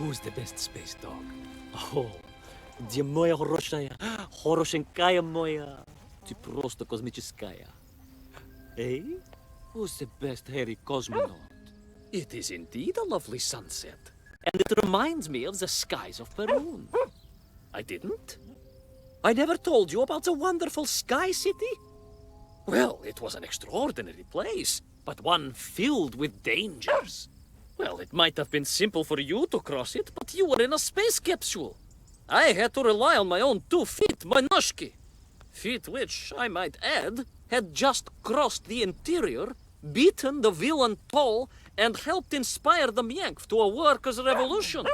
Who's the best space dog? Oh, где моя хорошая, хорошенькая моя, ты просто космическая. Eh? Who's the best hairy cosmonaut? It is indeed a lovely sunset, and it reminds me of the skies of Peru. I didn't? I never told you about the wonderful Sky City? Well, it was an extraordinary place, but one filled with dangers. Well, it might have been simple for you to cross it, but you were in a space capsule. I had to rely on my own 2 feet, my noshki. Feet which, I might add, had just crossed the interior, beaten the villain Toll, and helped inspire the Myank to a workers' revolution.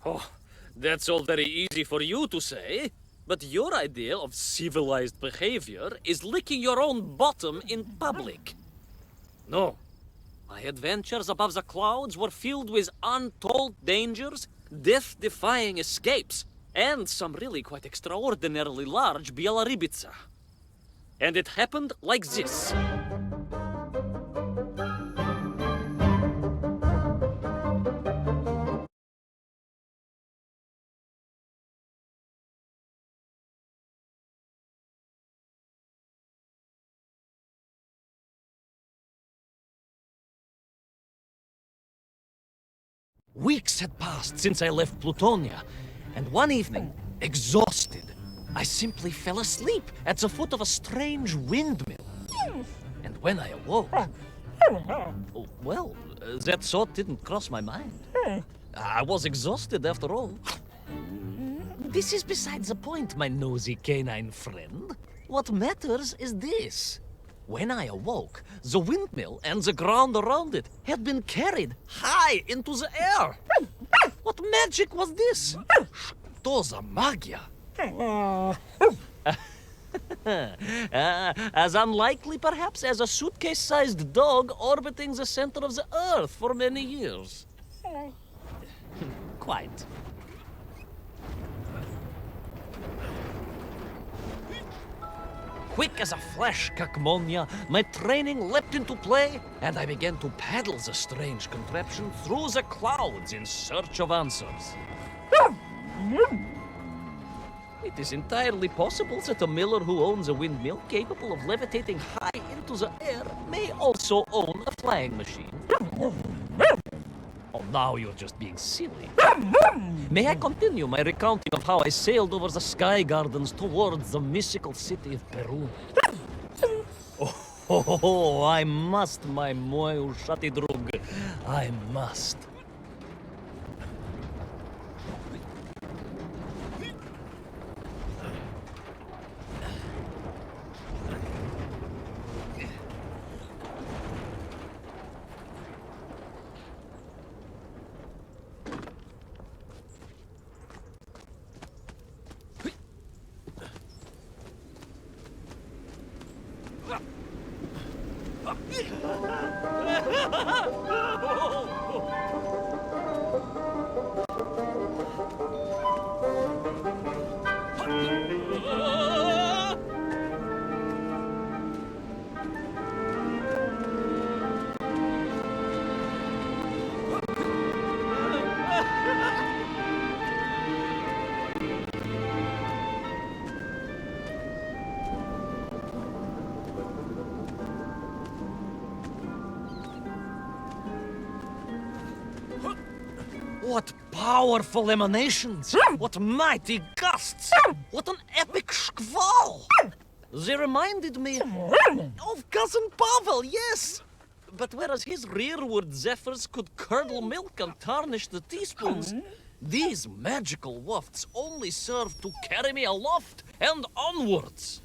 Oh, that's all very easy for you to say, but your idea of civilized behavior is licking your own bottom in public. No. My adventures above the clouds were filled with untold dangers, death-defying escapes, and some really quite extraordinarily large Bielorybitsa. And it happened like this. Weeks had passed since I left Plutonia, and one evening, exhausted, I simply fell asleep at the foot of a strange windmill. And when I awoke, well, that thought didn't cross my mind. I was exhausted after all. This is besides the point, my nosy canine friend. What matters is this. When I awoke, the windmill and the ground around it had been carried high into the air. What magic was this? Что за магия? As unlikely, perhaps, as a suitcase-sized dog orbiting the center of the Earth for many years. Quite. Quick as a flash, Kakmonia, my training leapt into play, and I began to paddle the strange contraption through the clouds in search of answers. It is entirely possible that a miller who owns a windmill capable of levitating high into the air may also own a flying machine. Oh, now you're just being silly. May I continue my recounting of how I sailed over the sky gardens towards the mystical city of Peru? Oh, I must, my moj ušati drug. I must. What powerful emanations! What mighty gusts! What an epic shkval! They reminded me of Cousin Pavel, yes! But whereas his rearward zephyrs could curdle milk and tarnish the teaspoons, these magical wafts only serve to carry me aloft and onwards.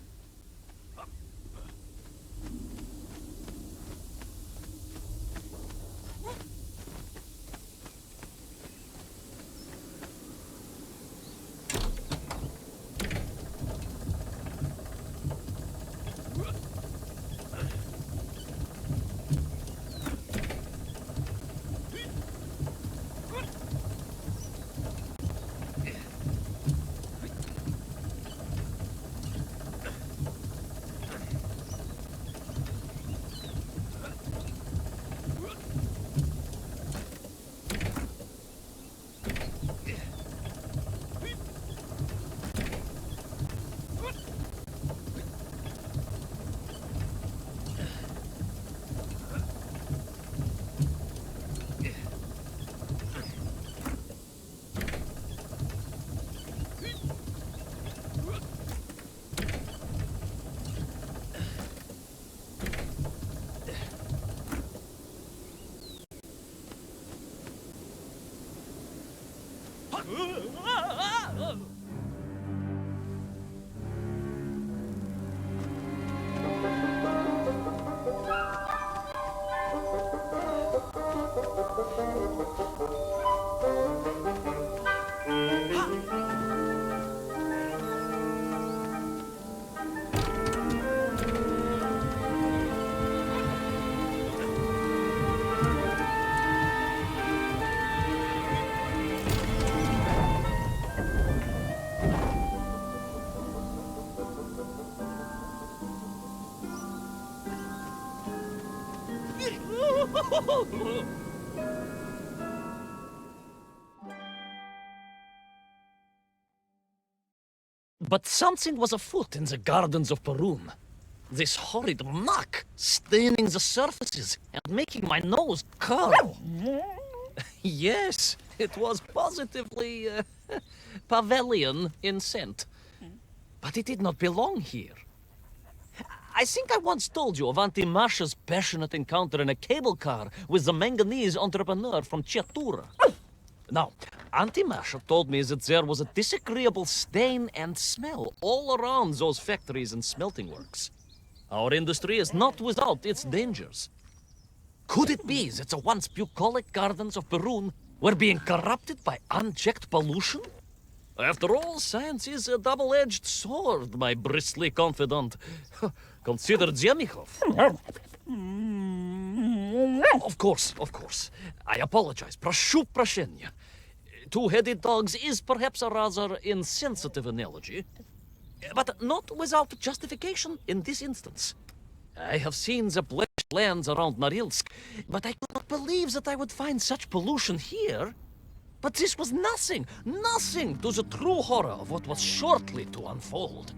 But something was afoot in the gardens of Perun. This horrid muck staining the surfaces and making my nose curl. Yes, it was positively Pavilion in scent. But it did not belong here. I think I once told you of Auntie Masha's passionate encounter in a cable car with the manganese entrepreneur from Chiatura. Now, Auntie Masha told me that there was a disagreeable stain and smell all around those factories and smelting works. Our industry is not without its dangers. Could it be that the once bucolic gardens of Perun were being corrupted by unchecked pollution? After all, science is a double-edged sword, my bristly confidant. Consider Zemikov. Of course. I apologize. Прошу прощения. Two-headed dogs is perhaps a rather insensitive analogy, but not without justification in this instance. I have seen the blemished lands around Norilsk, but I could not believe that I would find such pollution here. But this was nothing to the true horror of what was shortly to unfold.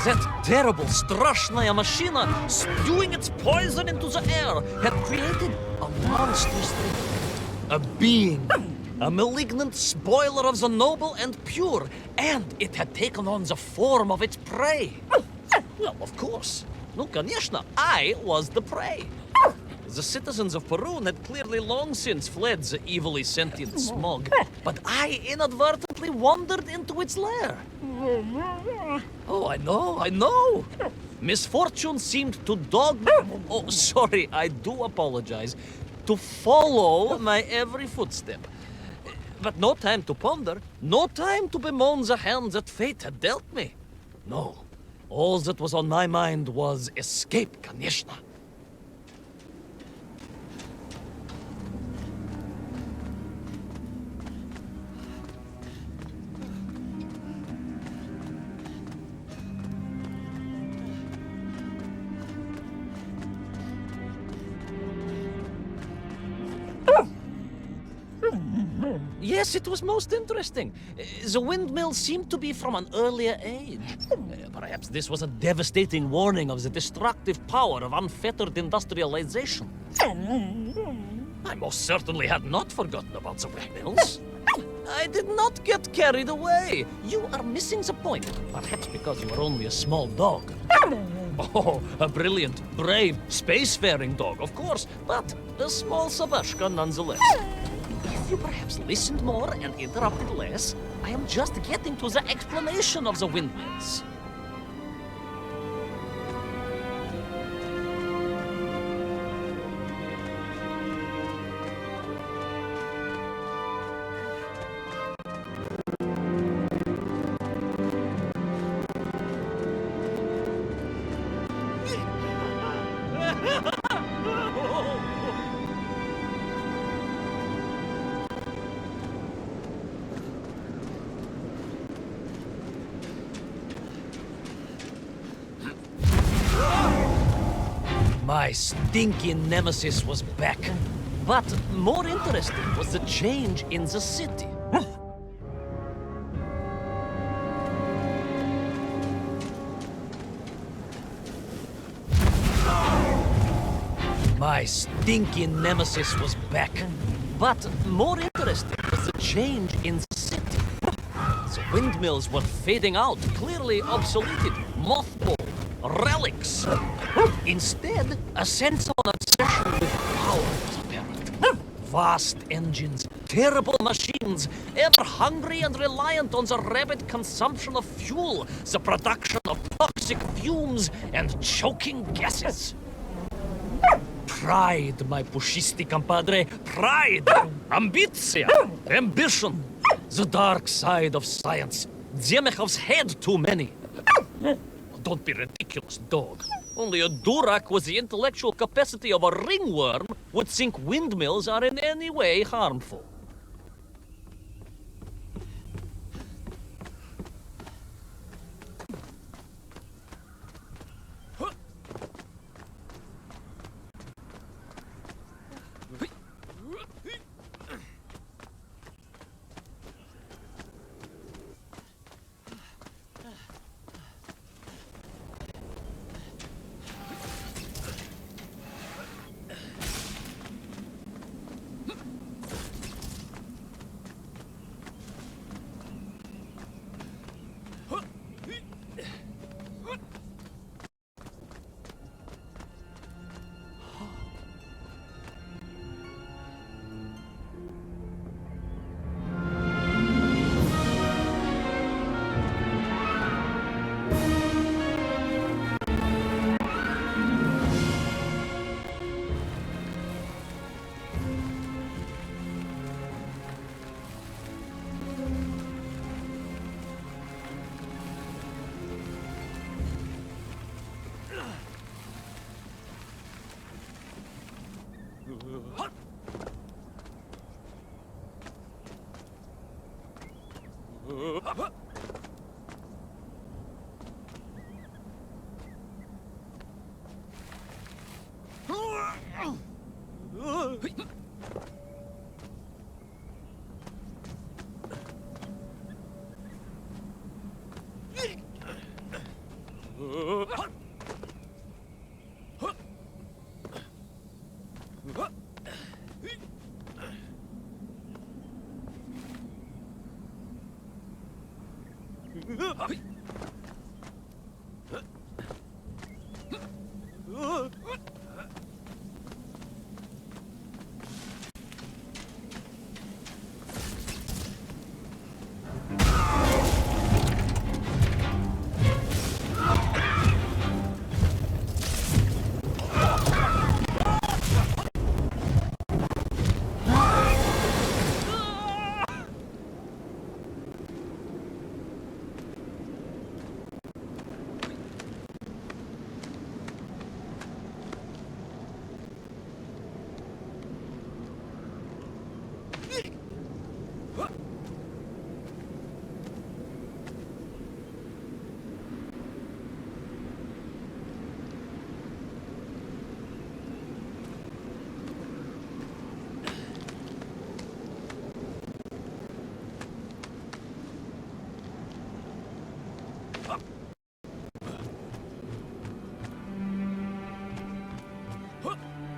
That terrible, strashnaya machina, spewing its poison into the air, had created a monstrous thing. A being. A malignant spoiler of the noble and pure. And it had taken on the form of its prey. Well, of course. No, конечно, I was the prey. The citizens of Perun had clearly long since fled the evilly sentient smog, but I inadvertently wandered into its lair. Oh, I know. Misfortune seemed to dog me. Oh, sorry, I do apologize. To follow my every footstep. But no time to ponder, no time to bemoan the hand that fate had dealt me. No, all that was on my mind was escape, конечно. Yes, it was most interesting. The windmill seemed to be from an earlier age. Perhaps this was a devastating warning of the destructive power of unfettered industrialization. I most certainly had not forgotten about the windmills. I did not get carried away. You are missing the point. Perhaps because you are only a small dog. Oh, a brilliant, brave, spacefaring dog, of course, but a small Sabashka nonetheless. If you perhaps listened more and interrupted less, I am just getting to the explanation of the windmills. My stinky nemesis was back. But more interesting was the change in the city. My stinky nemesis was back. But more interesting was the change in the city. The windmills were fading out, clearly obsoleted, mothballed, relics. Instead, a sense of an obsession with power was apparent. Vast engines, terrible machines, ever hungry and reliant on the rapid consumption of fuel, the production of toxic fumes and choking gases. Pride, my pushisti compadre, pride, ambitia, ambition, the dark side of science. Zemechov's had too many. Don't be ridiculous, dog. Only a Durak with the intellectual capacity of a ringworm would think windmills are in any way harmful.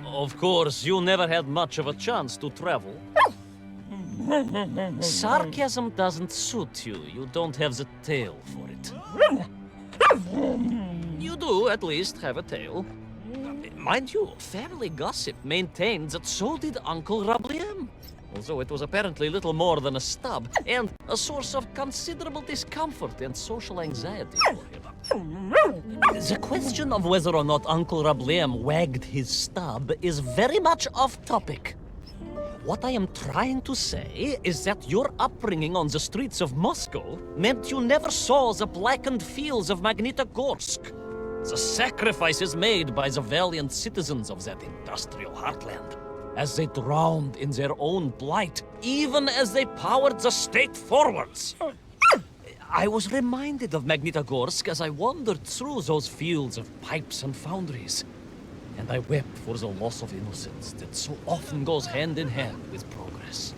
Of course, you never had much of a chance to travel. Sarcasm doesn't suit you. You don't have the tail for it. You do do at least have a tail. Mind you, family gossip maintained that so did Uncle Rabliem. Although it was apparently little more than a stub, and a source of considerable discomfort and social anxiety for him. The question of whether or not Uncle Rabliem wagged his stub is very much off topic. What I am trying to say is that your upbringing on the streets of Moscow meant you never saw the blackened fields of Magnitogorsk. The sacrifices made by the valiant citizens of that industrial heartland, as they drowned in their own blight, even as they powered the state forwards. I was reminded of Magnitogorsk as I wandered through those fields of pipes and foundries, and I wept for the loss of innocence that so often goes hand in hand with progress.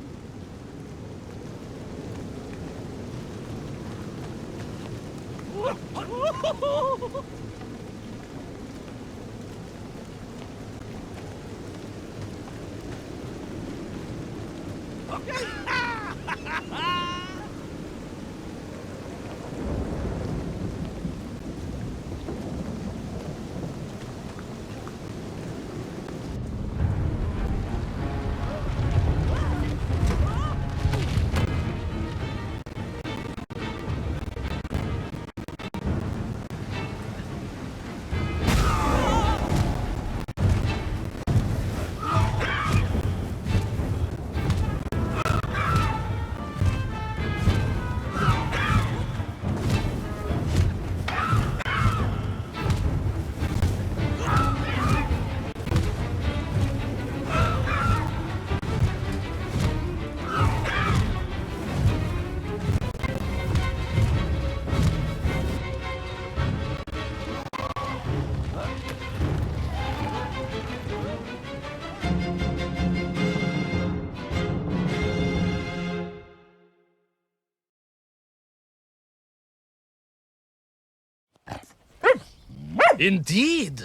Indeed!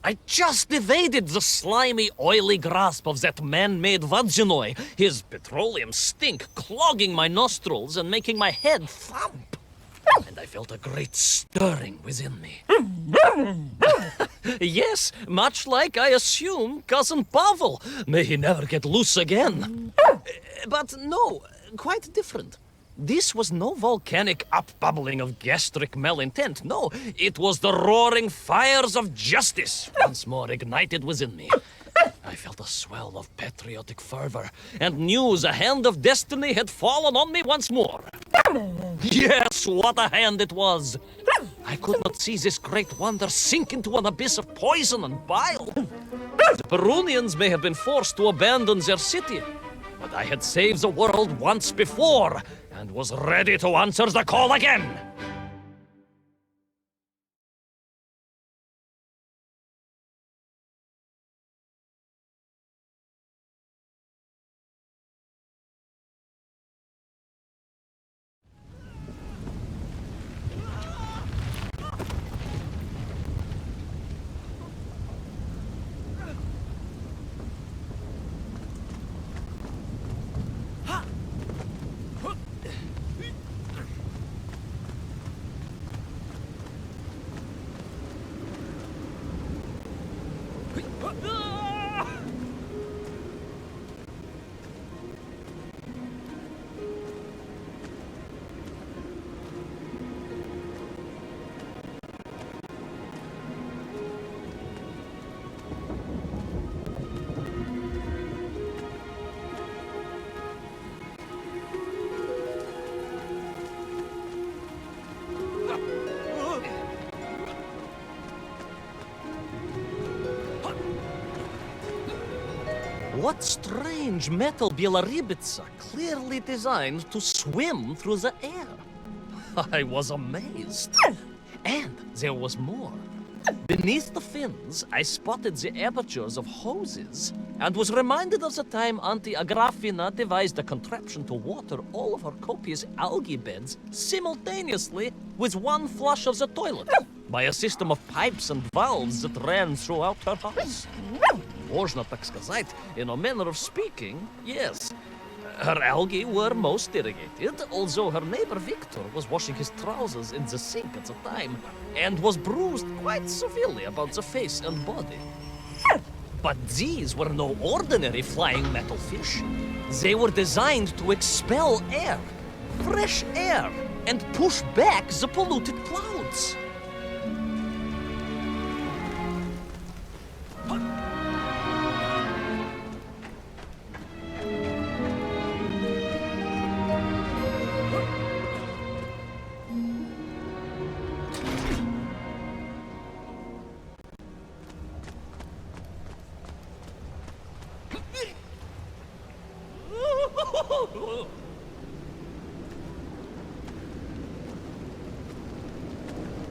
I just evaded the slimy, oily grasp of that man-made Vadzhinoi, his petroleum stink clogging my nostrils and making my head thump. And I felt a great stirring within me. Yes, much like, I assume, Cousin Pavel. May he never get loose again. But no, quite different. This was no volcanic upbubbling of gastric malintent. No, it was the roaring fires of justice once more ignited within me. I felt a swell of patriotic fervor and knew the hand of destiny had fallen on me once more. Yes, what a hand it was! I could not see this great wonder sink into an abyss of poison and bile. The Perunians may have been forced to abandon their city, but I had saved the world once before, and was ready to answer the call again! What strange metal Bielaribitsa clearly designed to swim through the air? I was amazed. And there was more. Beneath the fins, I spotted the apertures of hoses and was reminded of the time Auntie Agrafina devised a contraption to water all of her copious algae beds simultaneously with one flush of the toilet by a system of pipes and valves that ran throughout her house. Можно так сказать, in a manner of speaking, yes. Her algae were most irrigated, although her neighbor Victor was washing his trousers in the sink at the time and was bruised quite severely about the face and body. But these were no ordinary flying metal fish. They were designed to expel air, fresh air, and push back the polluted clouds.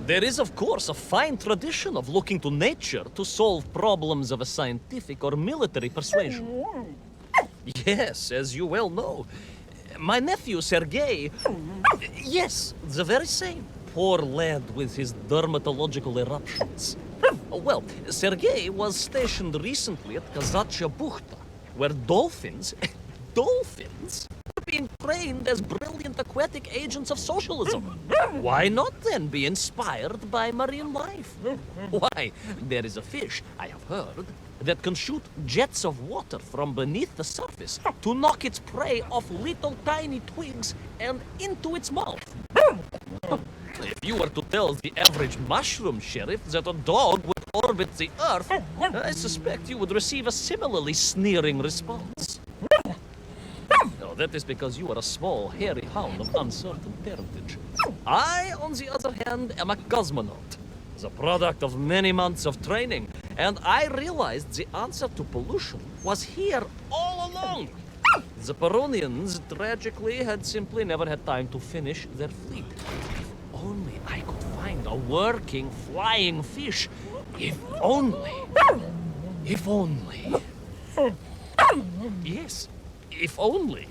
There is, of course, a fine tradition of looking to nature to solve problems of a scientific or military persuasion. Yes, as you well know. My nephew, Sergei... Yes, the very same. Poor lad with his dermatological eruptions. Well, Sergei was stationed recently at Kazachya Bukhta, where dolphins... dolphins? Being trained as brilliant aquatic agents of socialism. Why not then be inspired by marine life? Why, there is a fish, I have heard, that can shoot jets of water from beneath the surface to knock its prey off little tiny twigs and into its mouth. If you were to tell the average mushroom sheriff that a dog would orbit the earth, I suspect you would receive a similarly sneering response. No, that is because you are a small, hairy hound of uncertain parentage. I, on the other hand, am a cosmonaut, the product of many months of training, and I realized the answer to pollution was here all along. The Peronians, tragically, had simply never had time to finish their fleet. If only I could find a working, flying fish. If only. If only. Yes. If only.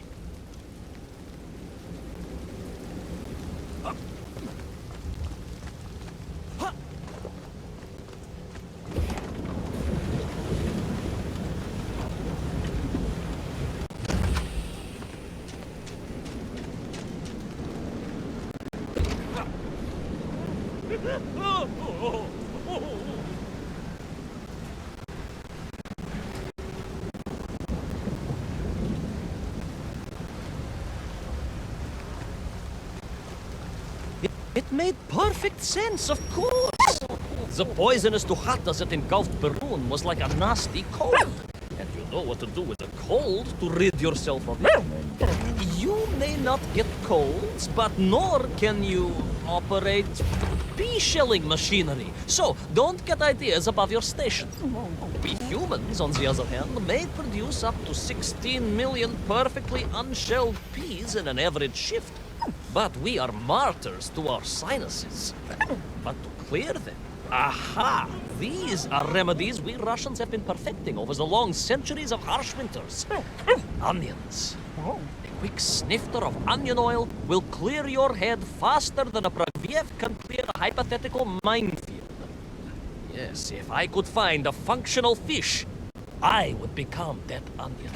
It made perfect sense, of course. The poisonous Tuhata that engulfed Perun was like a nasty cold. And you know what to do with a cold to rid yourself of it. You may not get colds, but nor can you operate pea-shelling machinery. So don't get ideas above your station. We humans, on the other hand, may produce up to 16 million perfectly unshelled peas in an average shift. But we are martyrs to our sinuses. But to clear them, aha! These are remedies we Russians have been perfecting over the long centuries of harsh winters. Onions. A quick snifter of onion oil will clear your head faster than a Pragviev can clear a hypothetical minefield. Yes, if I could find a functional fish, I would become that onion.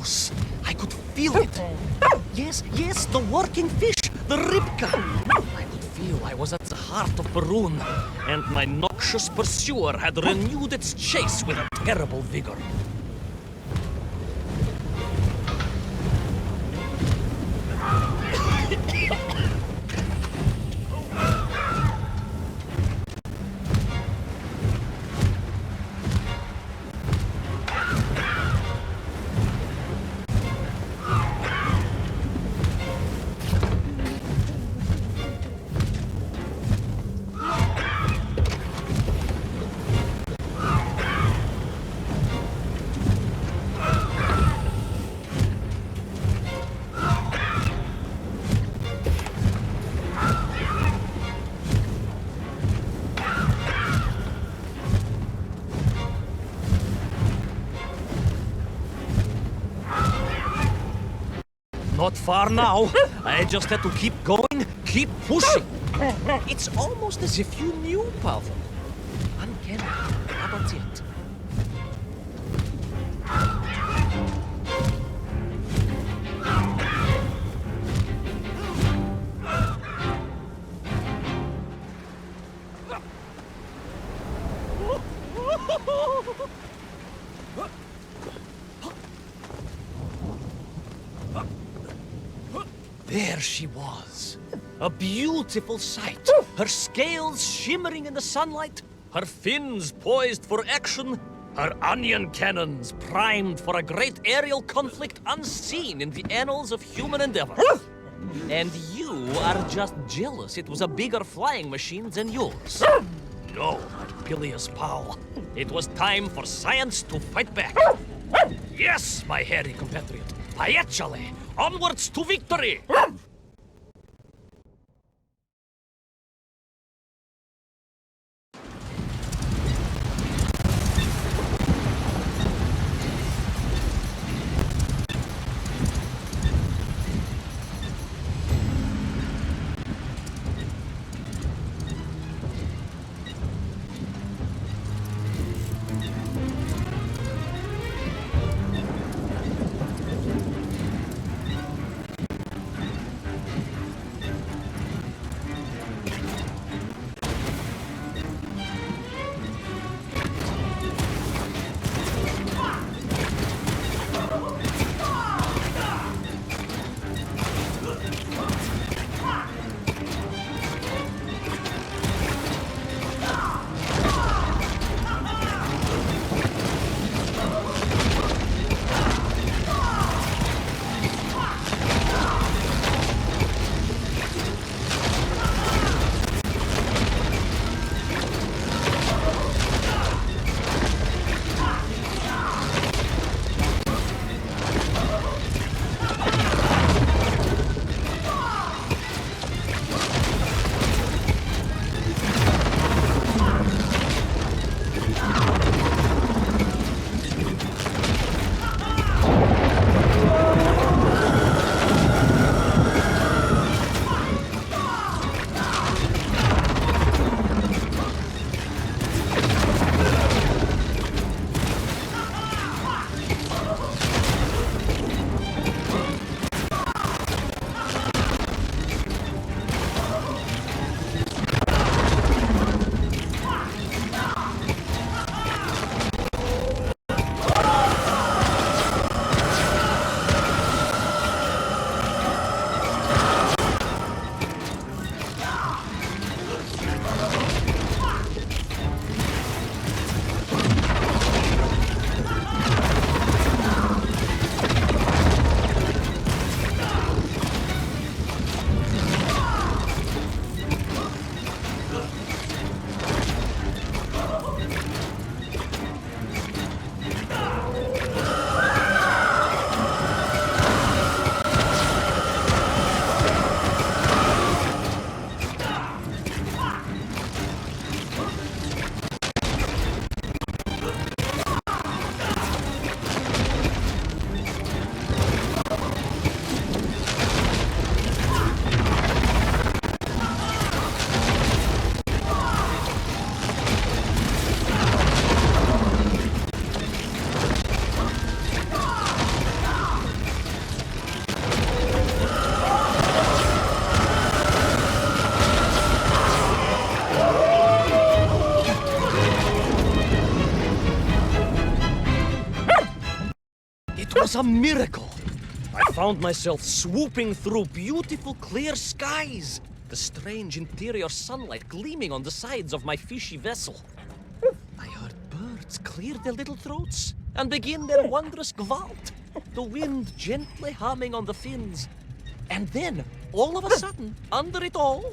juice. I could feel it. Yes, the working fish, the ribka. I could feel I was at the heart of Perun, and my noxious pursuer had renewed its chase with a terrible vigor. Not far now. I just had to keep going, keep pushing. It's almost as if you knew, Pavel. Uncanny. How about it? There she was, a beautiful sight. Her scales shimmering in the sunlight, her fins poised for action, her onion cannons primed for a great aerial conflict unseen in the annals of human endeavor. And you are just jealous it was a bigger flying machine than yours. No, my bilious pal. It was time for science to fight back. Yes, my hairy compatriot. Paechale! Onwards to victory! was a miracle. I found myself swooping through beautiful clear skies, the strange interior sunlight gleaming on the sides of my fishy vessel. I heard birds clear their little throats and begin their wondrous gvalt, the wind gently humming on the fins. And then, all of a sudden, under it all,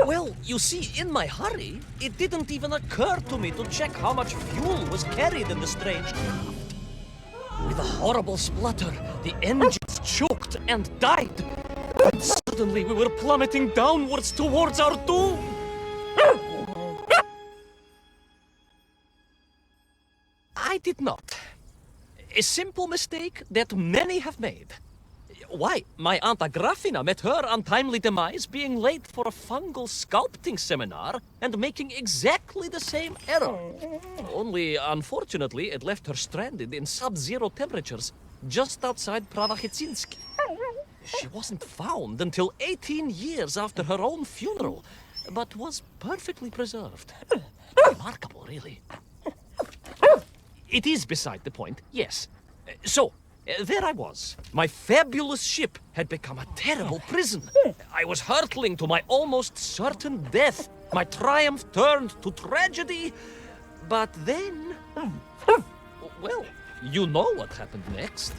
well, you see, in my hurry, it didn't even occur to me to check how much fuel was carried in the strange craft. With a horrible splutter, the engines choked and died. And suddenly we were plummeting downwards towards our doom. I did not. A simple mistake that many have made. Why, my Aunt Agrafina met her untimely demise being late for a fungal sculpting seminar and making exactly the same error. Only, unfortunately, it left her stranded in sub-zero temperatures just outside Pravachitsinsk. She wasn't found until 18 years after her own funeral, but was perfectly preserved. Remarkable, really. It is beside the point, yes. So, there I was. My fabulous ship had become a terrible prison. I was hurtling to my almost certain death. My triumph turned to tragedy. But then... well, you know what happened next.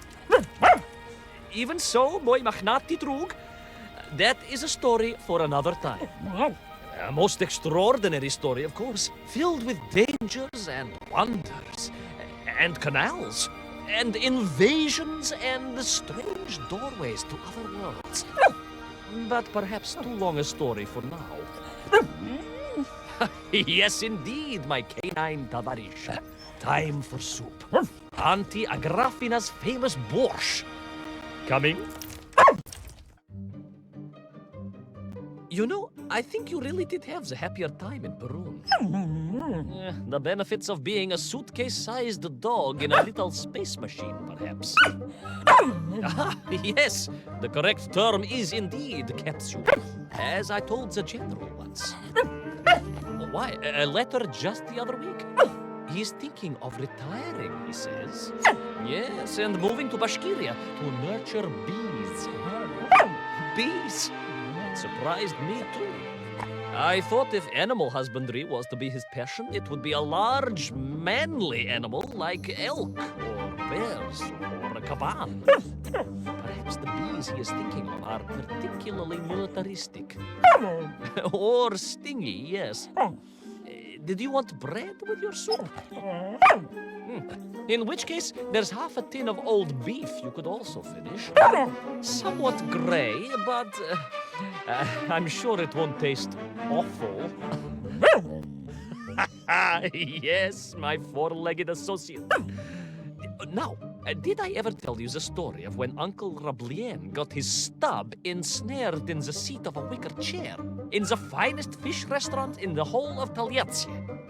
Even so, boy magnati drug, that is a story for another time. A most extraordinary story, of course, filled with dangers and wonders, and canals, and invasions, and strange doorways to other worlds. But perhaps too long a story for now. Yes, indeed, my canine tavarish. Time for soup. Auntie Agrafina's famous borscht. Coming? You know, I think you really did have the happier time in Peru. The benefits of being a suitcase-sized dog in a little space machine, perhaps. Ah, yes, the correct term is indeed capsule, as I told the general once. Why, a letter just the other week? He's thinking of retiring, he says. Yes, and moving to Bashkiria to nurture bees. Bees? It surprised me too. I thought if animal husbandry was to be his passion, it would be a large, manly animal like elk, or bears, or a caban. Perhaps the bees he is thinking of are particularly militaristic. Or stingy, yes. Did you want bread with your soup? In which case, there's half a tin of old beef you could also finish. Somewhat gray, but I'm sure it won't taste awful. Yes, my four-legged associate. Now, did I ever tell you the story of when Uncle Rablien got his stub ensnared in the seat of a wicker chair in the finest fish restaurant in the whole of Taliatsia?